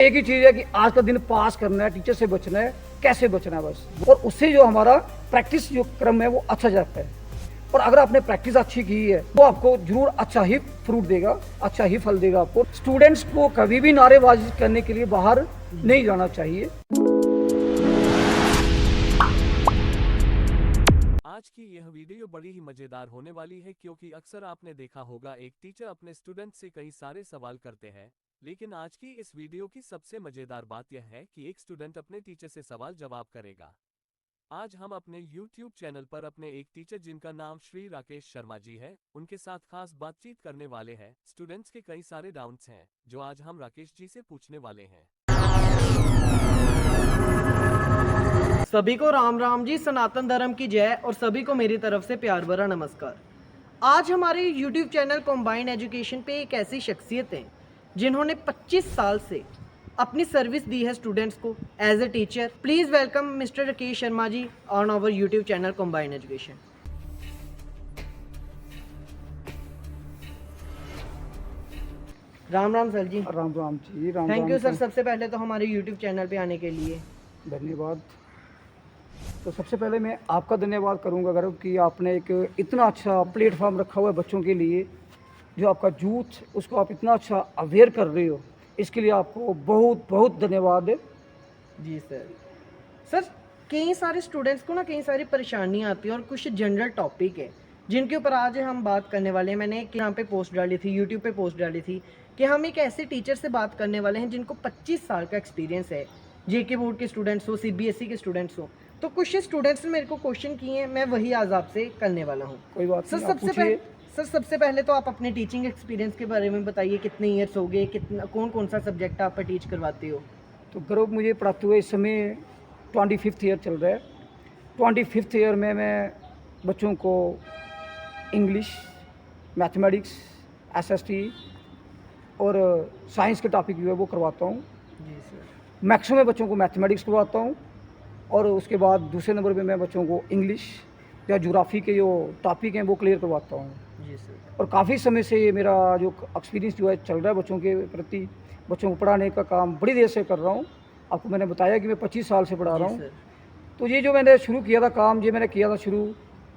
एक ही चीज़ है कि आज का दिन पास करना है, टीचर से बचना है, कैसे बचना है बस। और उससे जो हमारा प्रैक्टिस जो क्रम है वो अच्छा जाता है। और अगर आपने प्रैक्टिस अच्छी की है वो आपको जरूर अच्छा ही फ्रूट देगा, अच्छा ही फल देगा आपको। स्टूडेंट्स को कभी भी नारेबाजी करने के लिए बाहर नहीं जाना चाहिए। आज की यह वीडियो बड़ी ही मजेदार होने वाली है क्योंकि अक्सर आपने देखा होगा एक टीचर अपने स्टूडेंट से कई सारे सवाल करते हैं, लेकिन आज की इस वीडियो की सबसे मजेदार बात यह है कि एक स्टूडेंट अपने टीचर से सवाल जवाब करेगा। आज हम अपने YouTube चैनल पर अपने एक टीचर जिनका नाम श्री राकेश शर्मा जी है, उनके साथ खास बातचीत करने वाले हैं। स्टूडेंट्स के कई सारे डाउट्स हैं जो आज हम राकेश जी से पूछने वाले हैं। सभी को राम राम जी, सनातन धर्म की जय और सभी को मेरी तरफ से प्यार भरा नमस्कार। आज हमारे YouTube चैनल कंबाइंड एजुकेशन पे एक ऐसी शख्सियत है जिन्होंने 25 साल से अपनी सर्विस दी है स्टूडेंट्स को as a teacher. Please welcome mister Rakesh Sharma ji on our YouTube channel combined education. Ram Ram sir ji. Ram Ram ji, Ram thank Ram you sir, ji. सबसे पहले तो हमारे YouTube चैनल पे आने के लिए धन्यवाद। तो सबसे पहले मैं आपका धन्यवाद करूंगा गर्व कि आपने एक इतना अच्छा प्लेटफॉर्म रखा हुआ है बच्चों के लिए, जो आपका यूथ उसको आप इतना अच्छा अवेयर कर रहे हो, इसके लिए आपको बहुत बहुत धन्यवाद है। जी सर, कई सारे स्टूडेंट्स को ना कई सारी परेशानियाँ आती हैं और कुछ जनरल टॉपिक है जिनके ऊपर आज हम बात करने वाले हैं। मैंने एक यहाँ पे पोस्ट डाली थी, यूट्यूब पे पोस्ट डाली थी कि हम एक ऐसे टीचर से बात करने वाले हैं जिनको 25 साल का एक्सपीरियंस है। जेके बोर्ड के स्टूडेंट्स हो, सीबीएसई के स्टूडेंट्स हो, तो कुछ स्टूडेंट्स ने मेरे को क्वेश्चन किए हैं, मैं वही आज आपसे करने वाला हूँ। कोई बात सर नहीं, आप सबसे पहले तो आप अपने टीचिंग एक्सपीरियंस के बारे में बताइए। कितने ईयर्स हो गए, कितना कौन सा सब्जेक्ट आप टीच करवाते हो? तो गर्व मुझे पढ़ाते हुए इस समय 25th ईयर चल रहा है। 25th ईयर में मैं बच्चों को इंग्लिश, मैथमेटिक्स, एसएसटी और साइंस के टॉपिक जो है वो करवाता हूँ। जी सर। मैक्सिमम बच्चों को मैथमेटिक्स करवाता हूँ और उसके बाद दूसरे नंबर पे मैं बच्चों को इंग्लिश या ज्योग्राफी के जो टॉपिक हैं वो क्लियर करवाता हूँ। जी सर। और काफ़ी समय से ये मेरा जो एक्सपीरियंस जो है चल रहा है बच्चों के प्रति, बच्चों को पढ़ाने का काम बड़ी देर से कर रहा हूँ। आपको मैंने बताया कि मैं 25 साल से पढ़ा रहा हूँ। तो ये जो मैंने शुरू किया था काम, ये मैंने किया था शुरू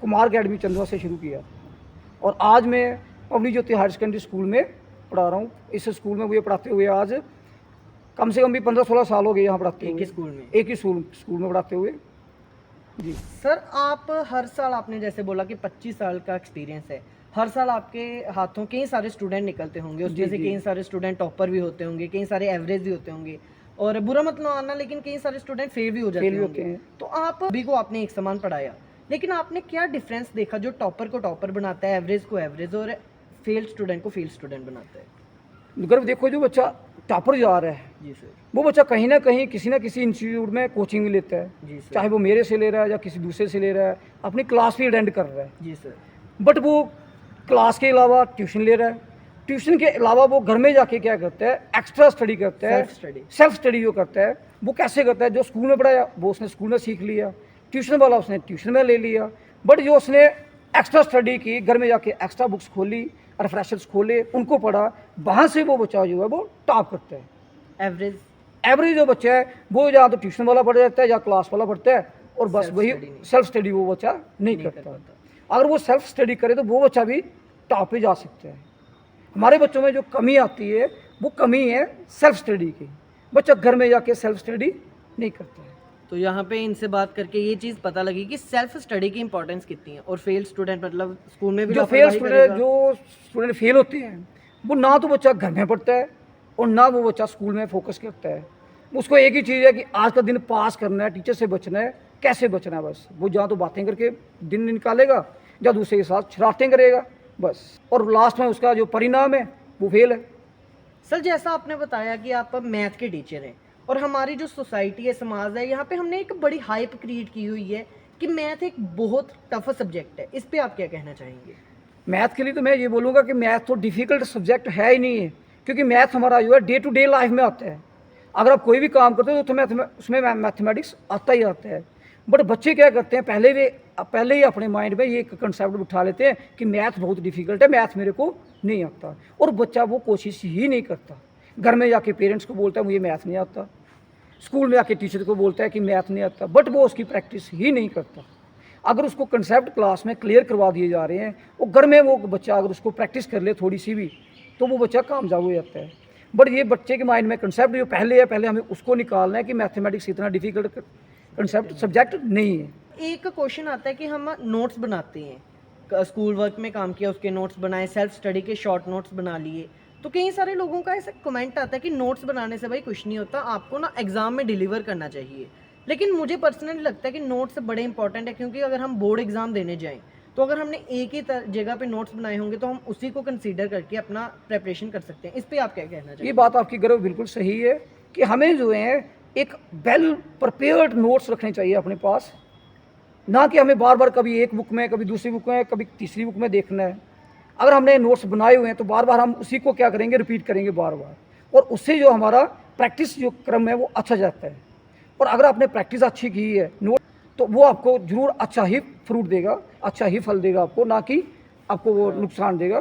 कुमार अकेडमी चंदवा से शुरू किया, और आज मैं अपनी ज्योति हायर सेकेंडरी स्कूल में पढ़ा रहा हूँ। इस स्कूल में मुझे पढ़ाते हुए आज कम से कम भी 15-16 साल हो गए यहाँ पढ़ाते हुए। एक ही स्कूल में पढ़ाते हुए। जी सर, आप हर साल, आपने जैसे बोला कि 25 साल का एक्सपीरियंस है, हर साल आपके हाथों कई सारे स्टूडेंट निकलते होंगे, उसमें से कई सारे स्टूडेंट टॉपर भी होते होंगे, कई सारे एवरेज भी होते होंगे, और बुरा मत मानना लेकिन कई सारे स्टूडेंट फेल भी हो जाते होंगे। तो आप सभी को आपने एक समान पढ़ाया, लेकिन आपने क्या डिफरेंस देखा जो टॉपर को टॉपर बनाता है, एवरेज को एवरेज और फेल स्टूडेंट को फेल स्टूडेंट बनाता है? गर्व देखो, जो बच्चा टॉपर जा रहा है जी सर, वो बच्चा कहीं ना कहीं किसी ना किसी इंस्टीट्यूट में कोचिंग भी लेता है। जी सर। चाहे वो मेरे से ले रहा है या किसी दूसरे से ले रहा है, अपनी क्लास भी अटेंड कर रहा है। जी सर। बट वो क्लास के अलावा ट्यूशन ले रहा है, ट्यूशन के अलावा वो घर में जाके क्या करता है, एक्स्ट्रा स्टडी करता है। सेल्फ स्टडी जो करता है वो कैसे करता है, जो स्कूल में पढ़ाया वो उसने स्कूल में सीख लिया, ट्यूशन वाला उसने ट्यूशन में ले लिया, बट जो उसने एक्स्ट्रा स्टडी की, घर में जाके एक्स्ट्रा बुक्स खोली, रिफ्रेशर्स खोले, उनको पढ़ा, वहाँ से वो बच्चा जो है वो टॉप करता है। एवरेज जो बच्चा है वो या तो ट्यूशन वाला पढ़ जाता है या क्लास वाला पढ़ता है, और बस वही सेल्फ स्टडी वो बच्चा नहीं करता। अगर वो सेल्फ स्टडी करे तो वो बच्चा भी टॉप पे जा सकता है। हमारे बच्चों में जो कमी आती है वो कमी है सेल्फ स्टडी की। बच्चा घर में जाके सेल्फ स्टडी नहीं करता है। तो यहाँ पे इनसे बात करके ये चीज़ पता लगी कि सेल्फ स्टडी की इंपॉर्टेंस कितनी है। और फेल स्टूडेंट मतलब स्कूल में भी जो स्टूडेंट फेल होते हैं वो ना तो बच्चा घर में पढ़ता है और ना वो बच्चा स्कूल में फोकस करता है। उसको एक ही चीज़ है कि आज का दिन पास करना है, टीचर से बचना है, कैसे बचना है बस। वो जहाँ तो बातें करके दिन निकालेगा या दूसरे के साथ शरारतें करेगा बस, और लास्ट में उसका जो परिणाम है वो फेल है। सर, जैसा आपने बताया कि आप मैथ के टीचर हैं और हमारी जो सोसाइटी है, समाज है, यहाँ पे हमने एक बड़ी हाइप क्रिएट की हुई है कि मैथ एक बहुत टफ सब्जेक्ट है। इस पे आप क्या कहना चाहेंगे? मैथ के लिए तो मैं ये बोलूँगा कि मैथ तो डिफ़िकल्ट सब्जेक्ट है ही नहीं है, क्योंकि मैथ हमारा जो है डे टू डे लाइफ में आता है। अगर आप कोई भी काम करते हो तो उसमें मैथमेटिक्स आता ही आता है। बट बच्चे क्या करते हैं, पहले ही अपने माइंड में ये कंसेप्ट उठा लेते हैं कि मैथ बहुत डिफ़िकल्ट है, मैथ मेरे को नहीं आता, और बच्चा वो कोशिश ही नहीं करता। घर में जाके पेरेंट्स को बोलता है मुझे मैथ नहीं आता, स्कूल में आके टीचर को बोलता है कि मैथ नहीं आता, बट वो उसकी प्रैक्टिस ही नहीं करता। अगर उसको कंसेप्ट क्लास में क्लियर करवा दिए जा रहे हैं, वो घर में वो बच्चा अगर उसको प्रैक्टिस कर ले थोड़ी सी भी, तो वो बच्चा कामयाब हो जाता है। बट ये बच्चे के माइंड में कंसेप्ट जो पहले है, पहले हमें उसको निकालना है कि मैथमेटिक्स इतना डिफिकल्ट कंसेप्ट सब्जेक्ट नहीं है। एक क्वेश्चन आता है कि हम नोट्स बनाते हैं, स्कूल वर्क में काम किया उसके नोट्स बनाए, सेल्फ स्टडी के शॉर्ट नोट्स बना लिए, तो कई सारे लोगों का ऐसा कमेंट आता है कि नोट्स बनाने से भाई कुछ नहीं होता, आपको ना एग्ज़ाम में डिलीवर करना चाहिए। लेकिन मुझे पर्सनली लगता है कि नोट्स बड़े इंपॉर्टेंट है, क्योंकि अगर हम बोर्ड एग्ज़ाम देने जाएं तो अगर हमने एक ही जगह पे नोट्स बनाए होंगे तो हम उसी को कंसीडर करके अपना प्रेपरेशन कर सकते हैं। इस पे आप क्या कहना चाहिए? ये बात आपकी गर्व बिल्कुल सही है कि हमें जो है एक वेल प्रिपेयर्ड नोट्स रखने चाहिए अपने पास, ना कि हमें बार बार कभी एक बुक में, कभी दूसरी बुक में, कभी तीसरी बुक में देखना है। अगर हमने नोट्स बनाए हुए हैं तो बार बार हम उसी को क्या करेंगे, रिपीट करेंगे बार बार, और उससे जो हमारा प्रैक्टिस जो क्रम है वो अच्छा जाता है। और अगर आपने प्रैक्टिस अच्छी की है नोट, तो वो आपको ज़रूर अच्छा ही फ्रूट देगा, अच्छा ही फल देगा आपको, ना कि आपको वो नुकसान देगा।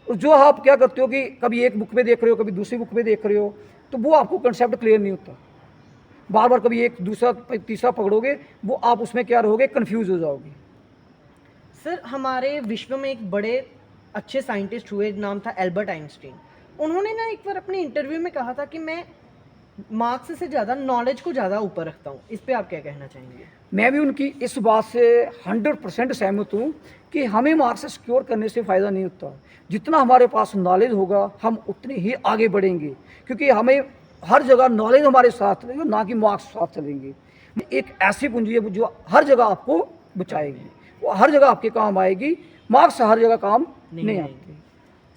और जो आप क्या करते हो कि कभी एक बुक में देख रहे हो, कभी दूसरी बुक में देख रहे हो, तो वो आपको कंसेप्ट क्लियर नहीं होता। बार बार कभी एक दूसरा तीसरा पकड़ोगे, वो आप उसमें क्या रहोगे, कन्फ्यूज़ हो जाओगे। सर, हमारे विश्व में एक बड़े अच्छे साइंटिस्ट हुए, नाम था एल्बर्ट आइंस्टीन। उन्होंने ना एक बार अपने इंटरव्यू में कहा था कि मैं मार्क्स से ज़्यादा नॉलेज को ज़्यादा ऊपर रखता हूँ। इस पे आप क्या कहना चाहेंगे? मैं भी उनकी इस बात से 100% सहमत हूँ कि हमें मार्क्स सिक्योर करने से फ़ायदा नहीं होता। जितना हमारे पास नॉलेज होगा हम उतने ही आगे बढ़ेंगे, क्योंकि हमें हर जगह नॉलेज हमारे साथ चलेगा, ना कि मार्क्स साथ चलेंगे। एक ऐसी पूंजी है जो हर जगह आपको बचाएगी, वो हर जगह आपके काम आएगी, मार्क्स हर जगह काम नहीं आते।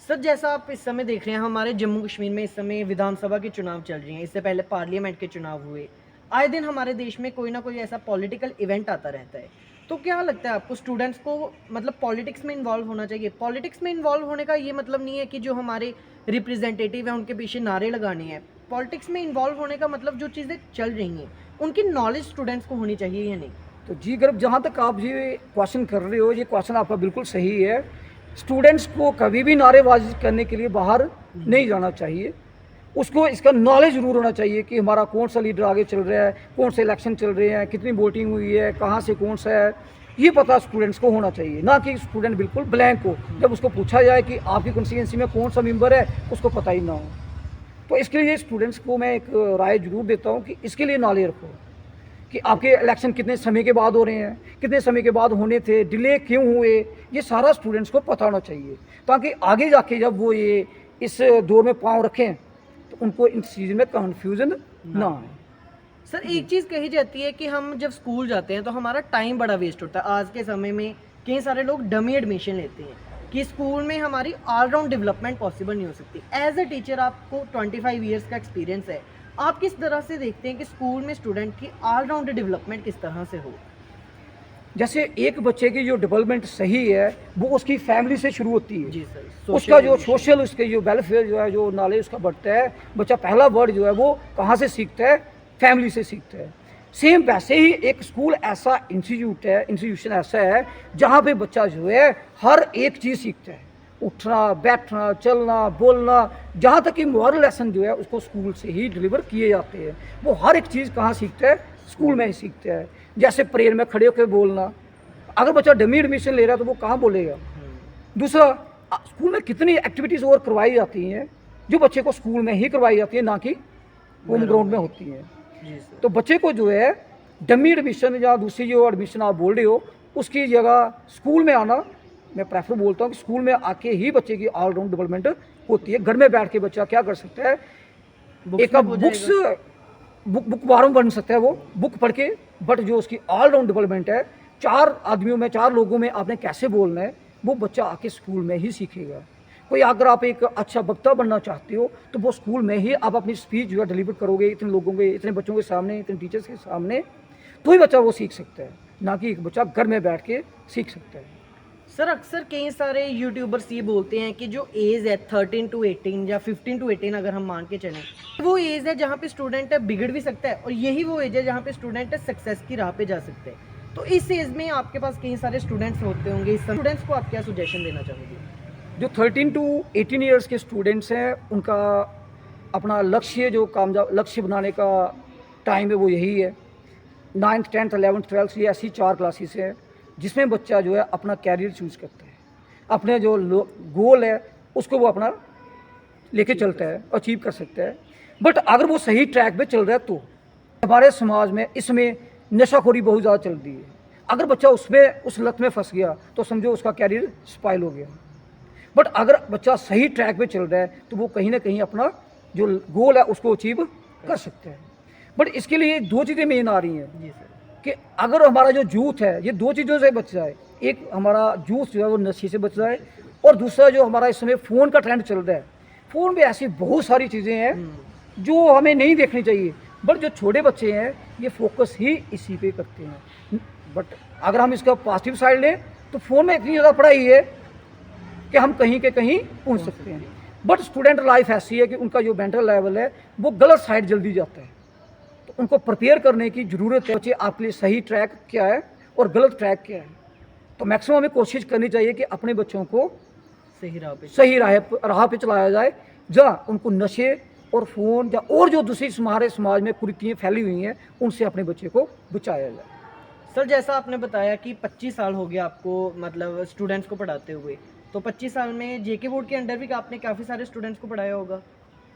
सर, जैसा आप इस समय देख रहे हैं, हमारे जम्मू कश्मीर में इस समय विधानसभा के चुनाव चल रही हैं, इससे पहले पार्लियामेंट के चुनाव हुए। आए दिन हमारे देश में कोई ना कोई ऐसा पॉलिटिकल इवेंट आता रहता है, तो क्या लगता है आपको स्टूडेंट्स को मतलब पॉलिटिक्स में इन्वॉल्व होना चाहिए? पॉलिटिक्स में इन्वॉल्व होने का ये मतलब नहीं है कि जो हमारे रिप्रेजेंटेटिव हैं उनके पीछे नारे लगाने हैं। पॉलिटिक्स में इन्वॉल्व होने का मतलब जो चीज़ें चल रही हैं उनकी नॉलेज स्टूडेंट्स को होनी चाहिए या नहीं? तो जी गर्भ, जहाँ तक आप ये क्वेश्चन कर रहे हो, ये क्वेश्चन आपका बिल्कुल सही है। स्टूडेंट्स को कभी भी नारेबाजी करने के लिए बाहर नहीं जाना चाहिए। उसको इसका नॉलेज ज़रूर होना चाहिए कि हमारा कौन सा लीडर आगे चल रहा है, कौन से इलेक्शन चल रहे हैं, कितनी वोटिंग हुई है, कहाँ से कौन सा है, ये पता स्टूडेंट्स को होना चाहिए। ना कि स्टूडेंट बिल्कुल ब्लैंक हो, जब उसको पूछा जाए कि आपकी कॉन्स्टिट्यूंसी में कौन सा मेंबर है, उसको पता ही ना हो। तो इसके लिए स्टूडेंट्स को मैं एक राय ज़रूर देता हूँ कि इसके लिए नॉलेज रखो कि आपके इलेक्शन कितने समय के बाद हो रहे हैं, कितने समय के बाद होने थे, डिले क्यों हुए, ये सारा स्टूडेंट्स को पता होना चाहिए, ताकि आगे जाके जब वो ये इस दौर में पाँव रखें तो उनको इन चीज़ में कन्फ्यूज़न ना आए। सर, एक चीज़ कही जाती है कि हम जब स्कूल जाते हैं तो हमारा टाइम बड़ा वेस्ट होता है। आज के समय में कई सारे लोग डमी एडमिशन लेते हैं कि स्कूल में हमारी ऑलराउंड डेवलपमेंट पॉसिबल नहीं हो सकती। एज अ टीचर आपको 25 ईयर्स का एक्सपीरियंस है, आप किस तरह से देखते हैं कि स्कूल में स्टूडेंट की ऑलराउंड डेवलपमेंट किस तरह से हो? जैसे एक बच्चे की जो डेवलपमेंट सही है वो उसकी फैमिली से शुरू होती है। जी सर, उसका जो सोशल, उसके जो वेलफेयर जो है, जो नॉलेज उसका बढ़ता है, बच्चा पहला वर्ड जो है वो कहाँ से सीखता है, फैमिली से सीखता है। सेम वैसे ही एक स्कूल ऐसा इंस्टीट्यूशन ऐसा है जहाँ पे बच्चा जो है हर एक चीज़ सीखता है, उठना, बैठना, चलना, बोलना, जहाँ तक कि मॉरल लेसन जो है उसको स्कूल से ही डिलीवर किए जाते हैं। वो हर एक चीज़ कहाँ सीखता है, स्कूल में ही सीखता है। जैसे प्रेयर में खड़े होकर बोलना, अगर बच्चा डमी एडमिशन ले रहा है तो वो कहाँ बोलेगा। दूसरा, स्कूल में कितनी एक्टिविटीज़ और करवाई जाती हैं जो बच्चे को स्कूल में ही करवाई जाती है, ना कि होम ग्राउंड में होती हैं। तो बच्चे को जो है डमी एडमिशन या दूसरी जो एडमिशन आप बोल रहे हो उसकी जगह स्कूल में आना मैं प्रेफर बोलता हूँ कि स्कूल में आके ही बच्चे की ऑलराउंड डेवलपमेंट होती है। घर में बैठ के बच्चा क्या कर सकता है, एक बुक बारम बन सकता है वो बुक पढ़ के, बट जो उसकी ऑलराउंड डेवलपमेंट है, 4 आदमियों में, 4 लोगों में आपने कैसे बोलना है, वो बच्चा आके स्कूल में ही सीखेगा। कोई अगर आप एक अच्छा वक्ता बनना चाहते हो तो वो स्कूल में ही आप अपनी स्पीच जो है डिलीवर करोगे इतने लोगों के, इतने बच्चों के सामने, इतने टीचर्स के सामने, तो ही बच्चा वो सीख सकता है, ना कि एक बच्चा घर में बैठ के सीख सकता है। सर, अक्सर कई सारे यूट्यूबर्स ये बोलते हैं कि जो एज है 13 to 18 या 15 to 18 अगर हम मान के चलें, वो एज है जहाँ पे स्टूडेंट बिगड़ भी सकता है, और यही वो एज है जहाँ पे स्टूडेंट सक्सेस की राह पे जा सकते हैं। तो इस एज में आपके पास कई सारे स्टूडेंट्स होते होंगे, इस स्टूडेंट्स को आप क्या सजेशन देना चाहोगे? जो 13 to 18 ईयर्स के स्टूडेंट्स हैं उनका अपना लक्ष्य जो कामयाब लक्ष्य बनाने का टाइम है वो यही है। 9th 10th 11th 12th ये ऐसी 4 क्लासेस हैं जिसमें बच्चा जो है अपना कैरियर चूज़ करता है, अपने जो गोल है उसको वो अपना लेके चलता है, अचीव कर सकता है। बट अगर वो सही ट्रैक पे चल रहा है तो हमारे समाज में इसमें नशाखोरी बहुत ज़्यादा चल रही है। अगर बच्चा उसमें उस लत में फंस गया तो समझो उसका कैरियर स्पॉइल हो गया। बट अगर बच्चा सही ट्रैक पे चल रहा है तो वो कहीं ना कहीं अपना जो गोल है उसको अचीव कर सकते हैं। बट इसके लिए 2 चीज़ें मेन आ रही हैं जी सर। कि अगर हमारा जो यूथ है ये 2 चीज़ों से बच जाए, एक हमारा यूथ जो है वो नशे से बच जाए, और दूसरा जो हमारा इस समय फ़ोन का ट्रेंड चल रहा है, फ़ोन में ऐसी बहुत सारी चीज़ें हैं जो हमें नहीं देखनी चाहिए। बट जो छोटे बच्चे हैं ये फोकस ही इसी पे करते हैं। बट अगर हम इसका पॉजिटिव साइड लें तो फ़ोन में इतनी ज़्यादा पढ़ाई है कि हम कहीं के कहीं पहुंच सकते हैं। बट स्टूडेंट लाइफ ऐसी है कि उनका जो मेंटल लेवल है वो गलत साइड जल्दी जाता है, तो उनको प्रिपेयर करने की ज़रूरत है। बच्चे आपके लिए सही ट्रैक क्या है और गलत ट्रैक क्या है, तो मैक्सिमम हमें कोशिश करनी चाहिए कि अपने बच्चों को सही राह पे चलाया जाए, जहाँ उनको नशे और फ़ोन या और जो दूसरी हमारे समाज में कुरीतियाँ फैली हुई हैं उनसे अपने बच्चे को बचाया जाए। सर जैसा आपने बताया कि 25 साल हो गया आपको मतलब स्टूडेंट्स को पढ़ाते हुए, तो 25 साल में जेके बोर्ड के अंडर भी आपने काफ़ी सारे स्टूडेंट्स को पढ़ाया होगा।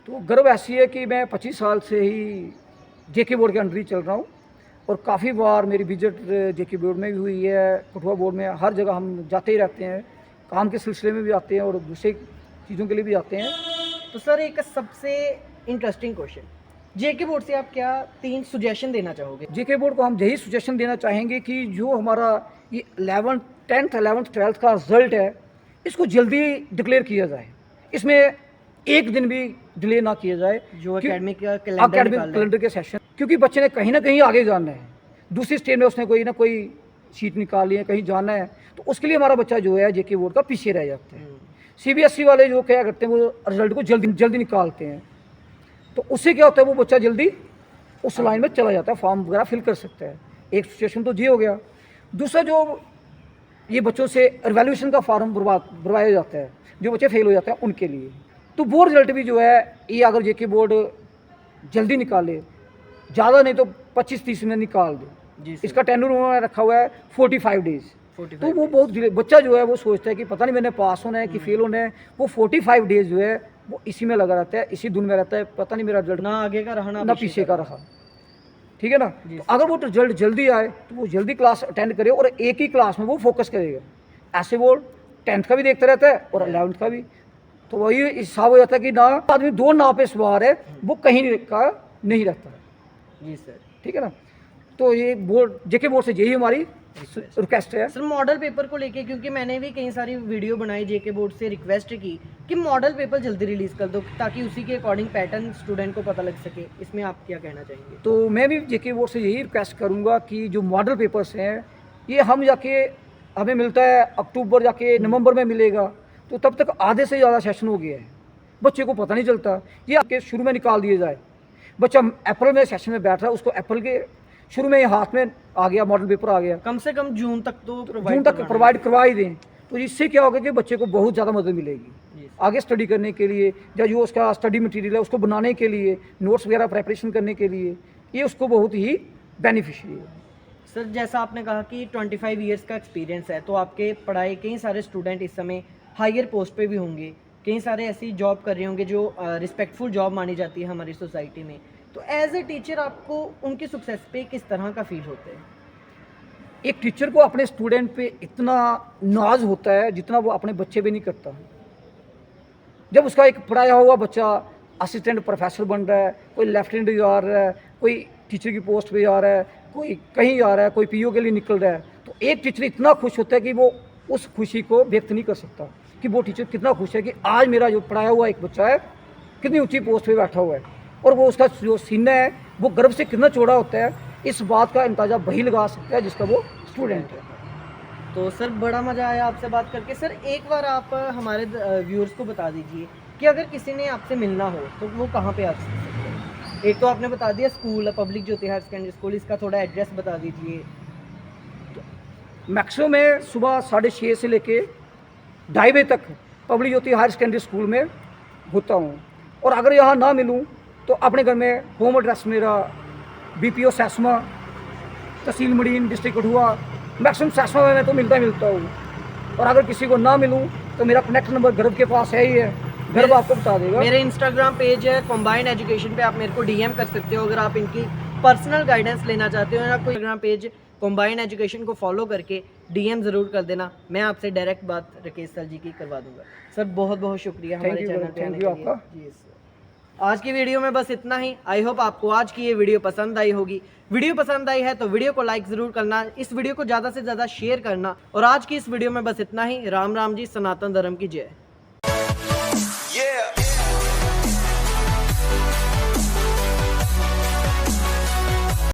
तो गर्व ऐसी है कि मैं 25 साल से ही जेके बोर्ड के अंडर ही चल रहा हूँ, और काफ़ी बार मेरी विजिट जेके बोर्ड में भी हुई है, कठुआ बोर्ड में, हर जगह हम जाते ही रहते हैं, काम के सिलसिले में भी आते हैं और दूसरे चीज़ों के लिए भी आते हैं। तो सर एक सबसे इंटरेस्टिंग क्वेश्चन, जेके बोर्ड से आप क्या 3 सुजेशन देना चाहोगे? जेके बोर्ड को हम यही सजेशन देना चाहेंगे कि जो हमारा ये 11th 10th 11th 12th का रिजल्ट है इसको जल्दी डिक्लेयर किया जाए, इसमें एक दिन भी डिले ना किया जाए, जो एकेडमिक कैलेंडर के सेशन, क्योंकि बच्चे ने कहीं ना कहीं आगे जाना है, दूसरी स्टेट में उसने कोई ना कोई सीट निकाली है, कहीं जाना है, तो उसके लिए हमारा बच्चा जो है जेके बोर्ड का पीछे रह जाता है। सीबीएसई वाले जो क्या करते हैं वो रिजल्ट को जल्दी निकालते हैं, तो उससे क्या होता है वो बच्चा जल्दी उस लाइन में चला जाता है, फॉर्म वगैरह फिल कर सकता है। एक सिचुएशन तो ये हो गया। दूसरा जो ये बच्चों से रिवैल्यूएशन का फॉर्म भरवाया जाता है, जो बच्चे फेल हो जाते हैं उनके लिए, तो वो रिजल्ट भी जो है ये अगर जेके बोर्ड जल्दी निकाले, ज़्यादा नहीं तो 25-30 में निकाल दे, इसका टेन्यूर उन्होंने रखा हुआ है 45 डेज, तो वो बहुत बच्चा जो है वो सोचता है कि पता नहीं मैंने पास होना है कि फेल होना है, वो 45 डेज जो है वो इसी में लगा रहता है, इसी धुन में रहता है, पता नहीं मेरा रिजल्ट ना आगे का रहा ना पीछे का रहा। ठीक है ना, तो अगर वो रिजल्ट जल्दी आए तो वो जल्दी क्लास अटेंड करे और एक ही क्लास में वो फोकस करेगा। ऐसे वो 10th का भी देखता रहता है और 11th का भी, तो वही हिसाब हो जाता है कि ना आदमी 2 नाव पे सवार है, वो कहीं का नहीं रहता। जी सर। ठीक है ना, तो ये बोर्ड जेके बोर्ड से यही हमारी रिक्वेस्ट है। सर मॉडल पेपर को लेके, क्योंकि मैंने भी कई सारी वीडियो बनाई, जेके बोर्ड से रिक्वेस्ट की कि मॉडल पेपर जल्दी रिलीज़ कर दो ताकि उसी के अकॉर्डिंग पैटर्न स्टूडेंट को पता लग सके, इसमें आप क्या कहना चाहेंगे? तो मैं भी जेके बोर्ड से यही रिक्वेस्ट करूँगा कि जो मॉडल पेपर्स हैं ये हम जाके हमें मिलता है अक्टूबर जाके नवंबर में मिलेगा, तो तब तक आधे से ज़्यादा सेशन हो गया है, बच्चे को पता नहीं चलता। ये आपके शुरू में निकाल दिए जाए, बच्चा अप्रैल में सेशन में बैठ रहा है, उसको अप्रैल के शुरू में हाथ में आ गया मॉडल पेपर आ गया, कम से कम जून तक तो प्रोवाइड करवा ही दें, तो इससे क्या होगा कि बच्चे को बहुत ज़्यादा मदद मिलेगी आगे स्टडी करने के लिए, या जो उसका स्टडी मटेरियल है उसको बनाने के लिए, नोट्स वगैरह प्रेपरेशन करने के लिए, ये उसको बहुत ही बेनिफिशियल है। सर जैसा आपने कहा कि 25 ईयर्स का एक्सपीरियंस है, तो आपके पढ़ाई कई सारे स्टूडेंट इस समय हायर पोस्ट पे भी होंगे, कई सारे ऐसी जॉब कर रहे होंगे जो रिस्पेक्टफुल जॉब मानी जाती है हमारी सोसाइटी में, तो एज ए टीचर आपको उनकी सक्सेस पे किस तरह का फील होता है? एक टीचर को अपने स्टूडेंट पे इतना नाज होता है जितना वो अपने बच्चे पे नहीं करता। जब उसका एक पढ़ाया हुआ बच्चा असिस्टेंट प्रोफेसर बन रहा है, कोई लेफ्टिनेंट जा रहा है, कोई टीचर की पोस्ट पे जा रहा है, कोई कहीं जा रहा है, कोई पीओ के लिए निकल रहा है, तो एक टीचर इतना खुश होता है कि वो उस खुशी को व्यक्त नहीं कर सकता कि वो टीचर कितना खुश है कि आज मेरा जो पढ़ाया हुआ एक बच्चा है कितनी ऊंची पोस्ट पे बैठा हुआ है, और वो उसका जो सीना है वो गर्व से कितना चौड़ा होता है, इस बात का अंदाज़ा वही लगा सकता है जिसका वो स्टूडेंट है। तो सर बड़ा मज़ा आया आपसे बात करके। सर एक बार आप हमारे व्यूअर्स को बता दीजिए कि अगर किसी ने आपसे मिलना हो तो वो कहाँ पे आ सकते हैं? एक तो आपने बता दिया स्कूल, पब्लिक ज्योति हायर सेकेंडरी स्कूल, इसका थोड़ा एड्रेस बता दीजिए। मैक्सिमम मैं सुबह 6:30 से लेके 2:30 बजे तक पब्लिक ज्योति हायर सेकेंडरी स्कूल में होता हूँ, और अगर यहाँ ना मिलूँ तो अपने घर में होम एड्रेस मेरा BPO सैसमा, तहसील मडीन, डिस्ट्रिक्ट कठुआ, मैक्सिमम सैसमा में मैं तो मिलता हूँ। और अगर किसी को ना मिलूँ तो मेरा कनेक्ट नंबर गर्व के पास है ही है, गर्व आपको बता देगा। मेरे इंस्टाग्राम पेज है कंबाइंड एजुकेशन पे, आप मेरे को DM कर सकते हो अगर आप इनकी पर्सनल गाइडेंस लेना चाहते हो। या कोई इंस्टाग्राम पेज कंबाइंड एजुकेशन को फॉलो करके DM ज़रूर कर देना, मैं आपसे डायरेक्ट बात राकेश सर जी की करवा दूंगा। सर बहुत बहुत शुक्रिया हमारे चैनल पे आने के लिए। आपका। जी सर, आज की वीडियो में बस इतना ही। आई होप आपको आज की ये वीडियो पसंद आई होगी। वीडियो पसंद आई है तो वीडियो को लाइक ज़रूर करना, इस वीडियो को ज़्यादा से ज़्यादा शेयर करना। और आज की इस वीडियो में बस इतना ही। राम राम जी, सनातन धर्म की जय।